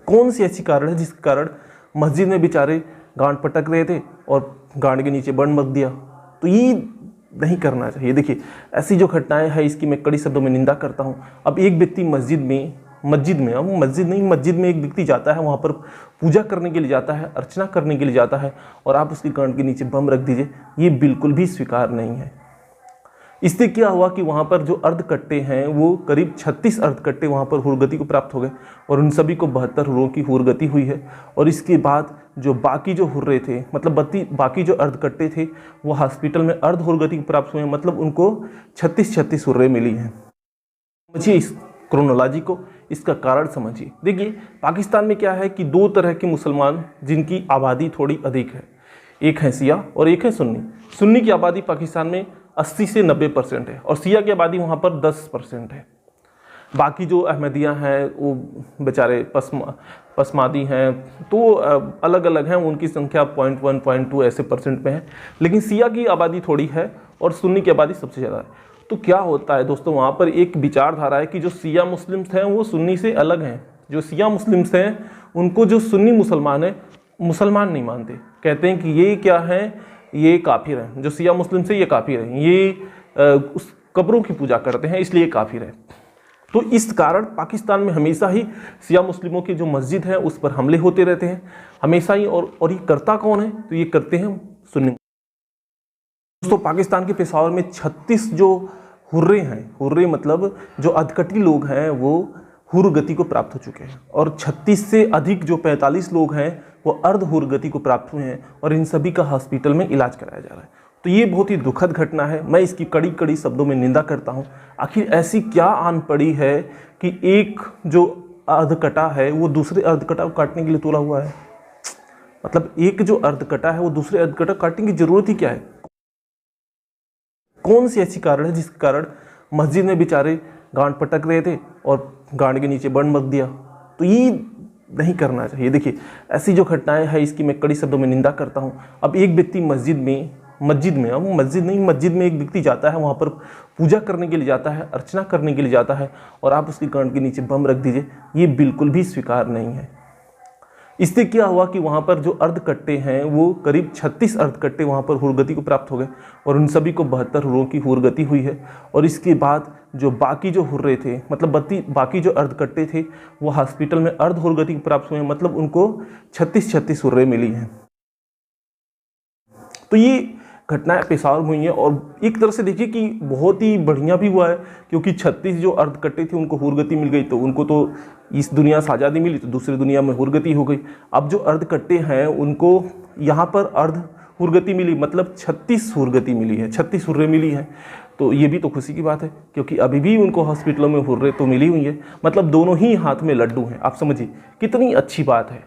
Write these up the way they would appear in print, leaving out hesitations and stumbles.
कौन सी ऐसी कारण है जिसके कारण मस्जिद में बेचारे गांड पटक रहे थे और गांड के नीचे बम रख दिया। तो ये नहीं करना चाहिए। देखिए, ऐसी जो घटनाएं हैं इसकी मैं कड़ी शब्दों में निंदा करता हूं। अब एक व्यक्ति मस्जिद में एक व्यक्ति जाता है, वहां पर पूजा करने के लिए जाता है, अर्चना करने के लिए जाता है, और आप उसकी गांड के नीचे बम रख दीजिए, ये बिल्कुल भी स्वीकार नहीं है। इससे क्या हुआ कि वहां पर जो अर्धकट्टे हैं वो करीब 36 अर्धकट्टे वहां पर हुरगति को प्राप्त हो गए, और उन सभी को 72 हुर्रों की हुरगति हुई है। और इसके बाद जो बाकी जो हुर्रे थे, मतलब बाकी जो अर्धकट्टे थे, वो हॉस्पिटल में अर्ध हुरगति को प्राप्त हुए हैं, मतलब उनको 36 हुर्रे मिली हैं। समझिए इस क्रोनोलॉजी को, इसका कारण समझिए। देखिए, पाकिस्तान में क्या है कि दो तरह के मुसलमान जिनकी आबादी थोड़ी अधिक है, एक है शिया और एक है सुन्नी। सुन्नी की आबादी पाकिस्तान में 80 से 90% है, और शिया की आबादी वहाँ पर 10% है। बाकी जो अहमदिया हैं वो बेचारे पसमादी हैं, तो अलग अलग हैं, उनकी संख्या 0.1 0.2 ऐसे परसेंट में है। लेकिन शिया की आबादी थोड़ी है और सुन्नी की आबादी सबसे ज़्यादा है। तो क्या होता है दोस्तों, वहाँ पर एक विचारधारा है कि जो शिया मुस्लिम्स हैं वो सुन्नी से अलग हैं। जो शिया मुस्लिम्स हैं उनको जो सुन्नी मुसलमान है मुसलमान नहीं मानते, कहते हैं कि ये क्या है, ये काफिर हैं। जो शिया मुस्लिम से ये काफिर हैं, ये उस कब्रों की पूजा करते हैं, इसलिए काफिर है। तो इस कारण पाकिस्तान में हमेशा ही शिया मुस्लिमों की जो मस्जिद है उस पर हमले होते रहते हैं हमेशा ही। और ये करता कौन है, तो ये करते हैं सुन्नी। दोस्तों, पाकिस्तान के पेशावर में 36 जो हुर्रे हैं, हुर्रे मतलब जो अधकटी लोग हैं, वो हुरगति को प्राप्त हो चुके हैं, और 36 से अधिक जो 45 लोग हैं वो अर्ध हुरगति को प्राप्त हुए हैं, और इन सभी का हॉस्पिटल में इलाज कराया जा रहा है। तो ये बहुत ही दुखद घटना है, मैं इसकी कड़ी कड़ी शब्दों में निंदा करता हूँ। आखिर ऐसी क्या आन पड़ी है कि एक जो अर्धकटा है वो दूसरे अर्धकटा को काटने के लिए तोड़ा हुआ है। मतलब एक जो अर्धकटा है वो दूसरे अर्धकटा काटने की जरूरत ही क्या है? कौन सी ऐसी कारण है जिसके कारण मस्जिद में बेचारे गांड पटक रहे थे और गांड के नीचे बम रख दिया? तो ये नहीं करना चाहिए। देखिए, ऐसी जो घटनाएं हैं इसकी मैं कड़ी शब्दों में निंदा करता हूं। अब एक व्यक्ति मस्जिद में एक व्यक्ति जाता है, वहां पर पूजा करने के लिए जाता है, अर्चना करने के लिए जाता है, और आप उसकी गांड के नीचे बम रख दीजिए, ये बिल्कुल भी स्वीकार नहीं है। इससे क्या हुआ कि वहाँ पर जो अर्धकट्टे हैं वो करीब 36 अर्धकट्टे वहाँ पर हुरगति को प्राप्त हो गए, और उन सभी को 72 हुर्रों की हुरगति हुई है। और इसके बाद जो बाकी जो हुर्रे थे, मतलब बाकी जो अर्धकट्टे थे, वो हॉस्पिटल में अर्ध हुरगति को प्राप्त हुए हैं, मतलब उनको 36 हुर्रे मिली हैं। तो ये घटनाएं पेशावर में हुई हैं, और एक तरह से देखिए कि बहुत ही बढ़िया भी हुआ है, क्योंकि 36 जो अर्धकट्टे थे उनको हुरगति मिल गई, तो उनको तो इस दुनिया से आज़ादी मिली, तो दूसरी दुनिया में हुरगति हो गई। अब जो अर्धकट्टे हैं उनको यहाँ पर अर्ध हुरगति मिली, मतलब 36 हुरगति मिली है, 36 हुर्रे मिली हैं। तो ये भी तो खुशी की बात है, क्योंकि अभी भी उनको हॉस्पिटलों में हुर्रे तो मिली हुई है, मतलब दोनों ही हाथ में लड्डू हैं। आप समझिए कितनी अच्छी बात है।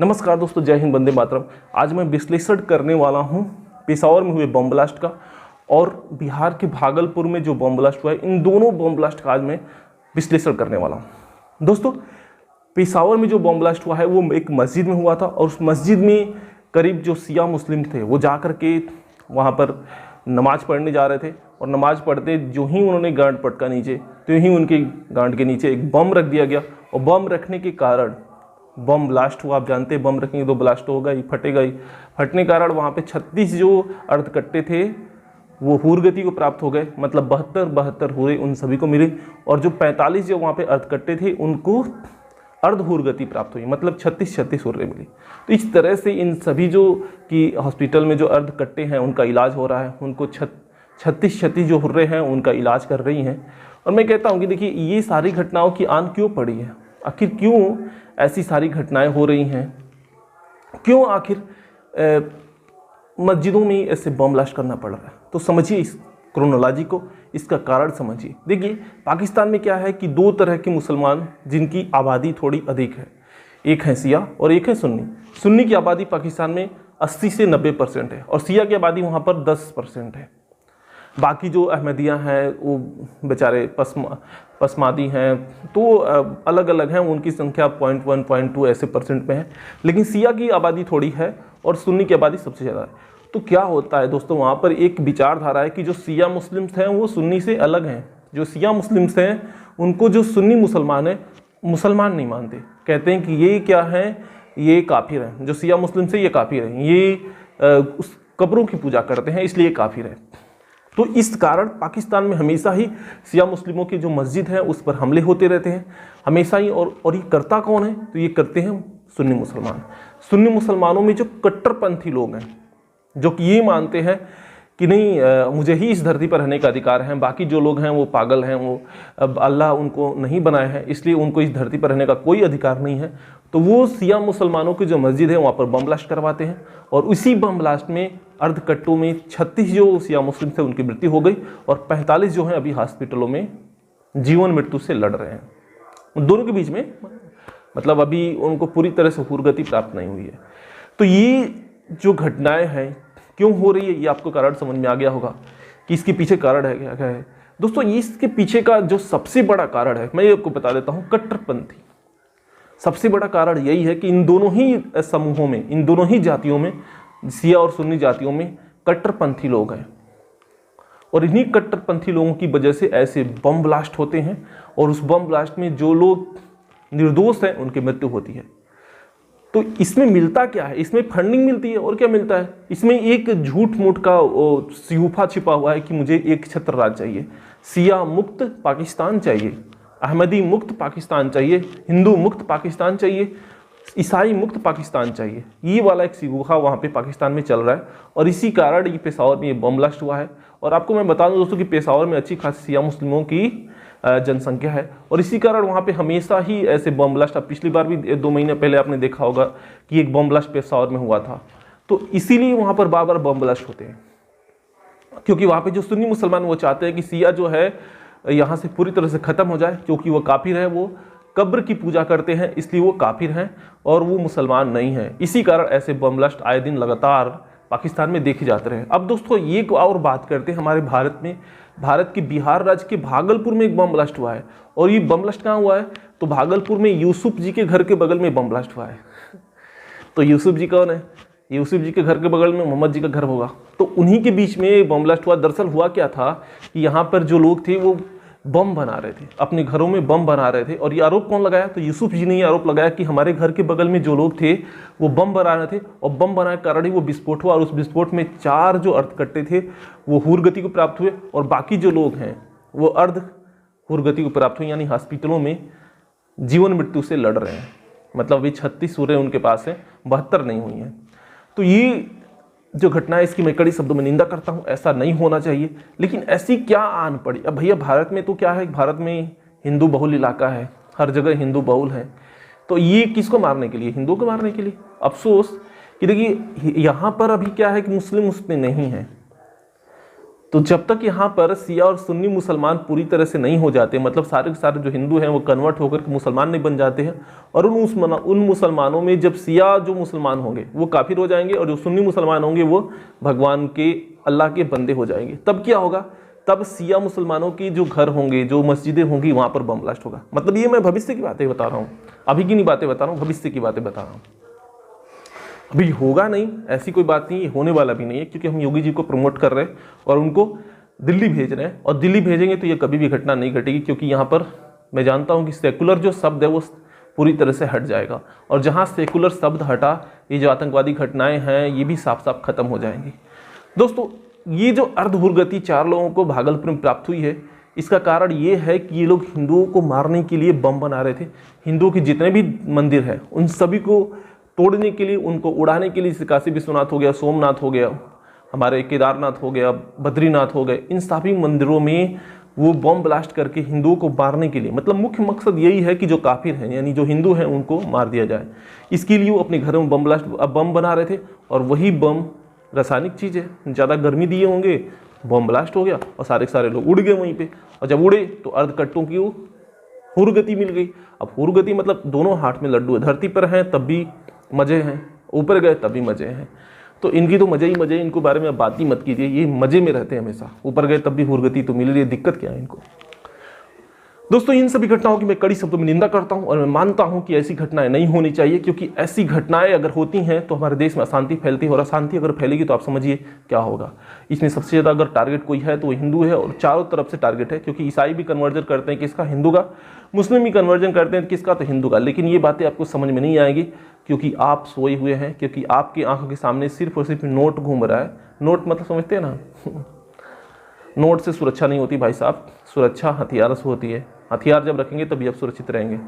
नमस्कार दोस्तों, जय हिंद, वंदे मातरम। आज मैं विश्लेषण करने वाला हूँ पेशावर में हुए बम ब्लास्ट का, और बिहार के भागलपुर में जो बम ब्लास्ट हुआ है, इन दोनों बम ब्लास्ट का आज मैं विश्लेषण करने वाला हूँ। दोस्तों, पेशावर में जो बम ब्लास्ट हुआ है वो एक मस्जिद में हुआ था, और उस मस्जिद में करीब जो शिया मुस्लिम थे वो जा कर के वहाँ पर नमाज पढ़ने जा रहे थे, और नमाज पढ़ते जो ही उन्होंने गांड पटका नीचे, तो ही उनके गांड के नीचे एक बम रख दिया गया, और बम रखने के कारण बम ब्लास्ट हुआ। आप जानते हैं बम रखेंगे तो ब्लास्ट होगा ही, फटेगा ही। फटने के कारण वहाँ पे 36 जो अर्धकट्टे थे वो हुरगति को प्राप्त हो गए, मतलब 72 हुर्रे उन सभी को मिले, और जो 45 जो वहाँ पे अर्धकट्टे थे उनको अर्ध हुरगति प्राप्त हुई, मतलब 36 हुर्रे मिली। तो इस तरह से इन सभी जो कि हॉस्पिटल में जो अर्धकट्टे हैं उनका इलाज हो रहा है, उनको 36 जो हुर्रे हैं उनका इलाज कर रही हैं। और मैं कहता हूँ कि देखिए, ये सारी घटनाओं की आन क्यों पड़ी है, आखिर क्यों ऐसी सारी घटनाएं हो रही हैं, क्यों आखिर मस्जिदों में ऐसे बम ब्लास्ट करना पड़ रहा है? तो समझिए इस क्रोनोलॉजी को, इसका कारण समझिए। देखिए, पाकिस्तान में क्या है कि दो तरह के मुसलमान जिनकी आबादी थोड़ी अधिक है, एक है शिया और एक है सुन्नी। सुन्नी की आबादी पाकिस्तान में 80 से 90% है, और शिया की आबादी वहाँ पर 10% है। बाकी जो अहमदिया हैं वो बेचारे पसमादी हैं, तो अलग अलग हैं, उनकी संख्या 0.1 0.2 ऐसे परसेंट में है। लेकिन शिया की आबादी थोड़ी है और सुन्नी की आबादी सबसे ज़्यादा है। तो क्या होता है दोस्तों, वहाँ पर एक विचारधारा है कि जो शिया मुस्लिम्स हैं वो सुन्नी से अलग हैं। जो शिया मुस्लिम्स हैं उनको जो सुन्नी मुसलमान है मुसलमान नहीं मानते, कहते हैं कि ये क्या है, ये काफिर हैं, जो सिया मुस्लिम से ये काफिर हैं, ये उस कब्रों की पूजा करते हैं इसलिए काफिर है। तो इस कारण पाकिस्तान में हमेशा ही सिया मुस्लिमों की जो मस्जिद है उस पर हमले होते रहते हैं हमेशा ही। और ये करता कौन है, तो ये करते हैं सुन्नी मुसलमान। सुन्नी मुसलमानों में जो कट्टरपंथी लोग हैं, जो कि ये मानते हैं कि नहीं मुझे ही इस धरती पर रहने का अधिकार है, बाकी जो लोग हैं वो पागल हैं, वो अब अल्लाह उनको नहीं बनाया है इसलिए उनको इस धरती पर रहने का कोई अधिकार नहीं है। तो वो सिया मुसलमानों की जो मस्जिद है वहाँ पर बम ब्लास्ट करवाते हैं और उसी बम ब्लास्ट में अर्धकट्टों में 36 जो सिया मुस्लिम थे उनकी मृत्यु हो गई और 45 जो हैं अभी हॉस्पिटलों में जीवन मृत्यु से लड़ रहे हैं। उन दोनों के बीच में मतलब अभी उनको पूरी तरह से हुरगति प्राप्त नहीं हुई है। तो ये जो घटनाएं हैं क्यों हो रही है, ये आपको कारण समझ में आ गया होगा कि इसके पीछे कारण है क्या है। दोस्तों इसके पीछे का जो सबसे बड़ा कारण है मैं ये आपको बता देता हूँ, कट्टरपंथी। सबसे बड़ा कारण यही है कि इन दोनों ही समूहों में, इन दोनों ही जातियों में, सिया और सुन्नी जातियों में कट्टरपंथी लोग हैं और इन्हीं कट्टरपंथी लोगों की वजह से ऐसे बम ब्लास्ट होते हैं और उस बम ब्लास्ट में जो लोग निर्दोष हैं उनकी मृत्यु होती है। तो इसमें मिलता क्या है, इसमें फंडिंग मिलती है और क्या मिलता है, इसमें एक झूठ मूठ का सियूफा छिपा हुआ है कि मुझे एक छत्र राज चाहिए, सिया मुक्त पाकिस्तान चाहिए, अहमदी मुक्त पाकिस्तान चाहिए, हिंदू मुक्त पाकिस्तान चाहिए, ईसाई मुक्त पाकिस्तान चाहिए। ये वाला एक सियूफा वहाँ पे पाकिस्तान में चल रहा है और इसी कारण ये पेशावर में ये बम ब्लास्ट हुआ है। और आपको मैं बता दूं दोस्तों कि पेशावर में अच्छी खासी सिया मुस्लिमों की जनसंख्या है और इसी कारण वहाँ पे हमेशा ही ऐसे बम ब्लास्ट, अब पिछली बार भी 2 महीने पहले आपने देखा होगा कि एक बम ब्लास्ट पेशावर में हुआ था। तो इसीलिए वहाँ पर बार बार बम ब्लास्ट होते हैं क्योंकि वहाँ पे जो सुन्नी मुसलमान वो चाहते हैं कि सिया जो है यहाँ से पूरी तरह से ख़त्म हो जाए, क्योंकि वो काफिर है, वो कब्र की पूजा करते हैं इसलिए वो काफिर हैं और वो मुसलमान नहीं हैं। इसी कारण ऐसे बम ब्लास्ट आए दिन लगातार पाकिस्तान में देखे जाते रहे। अब दोस्तों ये और बात करते हैं हमारे भारत में, भारत के बिहार राज्य के भागलपुर में एक बम ब्लास्ट हुआ है और ये बम ब्लास्ट कहाँ हुआ है, तो भागलपुर में यूसुफ जी के घर के बगल में बम ब्लास्ट हुआ है। तो यूसुफ जी कौन है, यूसुफ जी के घर के बगल में मोहम्मद जी का घर होगा, तो उन्हीं के बीच में बम ब्लास्ट हुआ। दरअसल हुआ क्या था कि यहाँ पर जो लोग थे वो बम बना रहे थे, अपने घरों में बम बना रहे थे और ये आरोप कौन लगाया, तो यूसुफ जी ने ये आरोप लगाया कि हमारे घर के बगल में जो लोग थे वो बम बना रहे थे और बम बनाने के कारण ही वो विस्फोट हुआ और उस विस्फोट में 4 जो अर्धकट्टे थे वो हुरगति को प्राप्त हुए और बाकी जो लोग हैं वो अर्ध हुरगति को प्राप्त हुए, यानी हॉस्पिटलों में जीवन मृत्यु से लड़ रहे हैं। मतलब अभी 36 सूर्य उनके पास है, 72 नहीं हुई हैं। तो ये जो घटना है इसकी मैं कड़ी शब्दों में निंदा करता हूँ, ऐसा नहीं होना चाहिए। लेकिन ऐसी क्या आन पड़ी, अब भैया भारत में तो क्या है, भारत में हिंदू बहुल इलाका है, हर जगह हिंदू बहुल है, तो ये किसको मारने के लिए, हिंदुओं को मारने के लिए। अफसोस कि देखिए यहाँ पर अभी क्या है कि मुस्लिम उसमें नहीं है, तो जब तक यहाँ पर सिया और सुन्नी मुसलमान पूरी तरह से नहीं हो जाते, मतलब सारे के सारे जो हिंदू हैं वो कन्वर्ट होकर के मुसलमान नहीं बन जाते हैं और उन मुसलमानों में जब सिया जो मुसलमान होंगे वो काफिर हो जाएंगे और जो सुन्नी मुसलमान होंगे वो भगवान के, अल्लाह के बंदे हो जाएंगे, तब क्या होगा, तब सिया मुसलमानों की जो घर होंगे, जो मस्जिदें होंगी, वहाँ पर बम ब्लास्ट होगा। मतलब ये मैं भविष्य की बातें बता रहा हूँ, अभी की नहीं बातें बता रहा हूँ, भविष्य की बातें बता रहा हूँ। अभी होगा नहीं, ऐसी कोई बात नहीं, होने वाला भी नहीं है, क्योंकि हम योगी जी को प्रमोट कर रहे हैं और उनको दिल्ली भेज रहे हैं और दिल्ली भेजेंगे तो ये कभी भी घटना नहीं घटेगी, क्योंकि यहाँ पर मैं जानता हूँ कि सेकुलर जो शब्द है वो पूरी तरह से हट जाएगा और जहाँ सेकुलर शब्द हटा ये जो आतंकवादी घटनाएं हैं ये भी साफ साफ खत्म हो जाएंगी। दोस्तों ये जो अर्धहुरगति 4 लोगों को भागलपुर में प्राप्त हुई है, इसका कारण ये है कि ये लोग हिंदुओं को मारने के लिए बम बना रहे थे। हिंदुओं के जितने भी मंदिर हैं उन सभी को तोड़ने के लिए, उनको उड़ाने के लिए, काशी विश्वनाथ हो गया, सोमनाथ हो गया, हमारे केदारनाथ हो गया, बद्रीनाथ हो गए, इन सभी मंदिरों में वो बम ब्लास्ट करके हिंदुओं को मारने के लिए, मतलब मुख्य मकसद यही है कि जो काफिर हैं यानी जो हिंदू हैं उनको मार दिया जाए। इसके लिए वो अपने घरों में बम बना रहे थे और वही बम रासायनिक चीज़ है, ज़्यादा गर्मी दिए होंगे, बम ब्लास्ट हो गया और सारे के सारे लोग उड़ गए वहीं पे। और जब उड़े तो अर्धकट्टों की वो हुरगति मिल गई। अब हुरगति मतलब दोनों हाथ में लड्डू है, धरती पर हैं तब भी मज़े हैं, ऊपर गए तब भी मज़े हैं। तो इनकी तो मज़े ही मज़े, इनको बारे में बात ही मत कीजिए, ये मज़े में रहते हैं हमेशा, ऊपर गए तब भी हुरगति तो मिल रही है, दिक्कत क्या है इनको। दोस्तों, इन सभी घटनाओं की मैं कड़ी शब्दों में निंदा करता हूं और मैं मानता हूं कि ऐसी घटनाएं नहीं होनी चाहिए, क्योंकि ऐसी घटनाएं अगर होती हैं तो हमारे देश में अशांति फैलती है, और अशांति अगर फैलेगी तो आप समझिए क्या होगा। इसमें सबसे ज़्यादा अगर टारगेट कोई है तो वो हिंदू है, और चारों तरफ से टारगेट है, क्योंकि ईसाई भी कन्वर्जन करते हैं किसका, हिंदू का, मुस्लिम भी कन्वर्जन करते हैं किसका, तो हिंदू का। लेकिन ये बातें आपको समझ में नहीं आएगी, क्योंकि आप सोए हुए हैं, क्योंकि आपकी आंखों के सामने सिर्फ और सिर्फ नोट घूम रहा है। नोट मतलब समझते हैं ना, नोट से सुरक्षा नहीं होती भाई साहब, सुरक्षा हथियार से होती है। हथियार जब रखेंगे तभी आप सुरक्षित रहेंगे,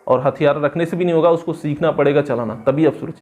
और हथियार रखने से भी नहीं होगा, उसको सीखना पड़ेगा चलाना, तभी आप सुरक्षित।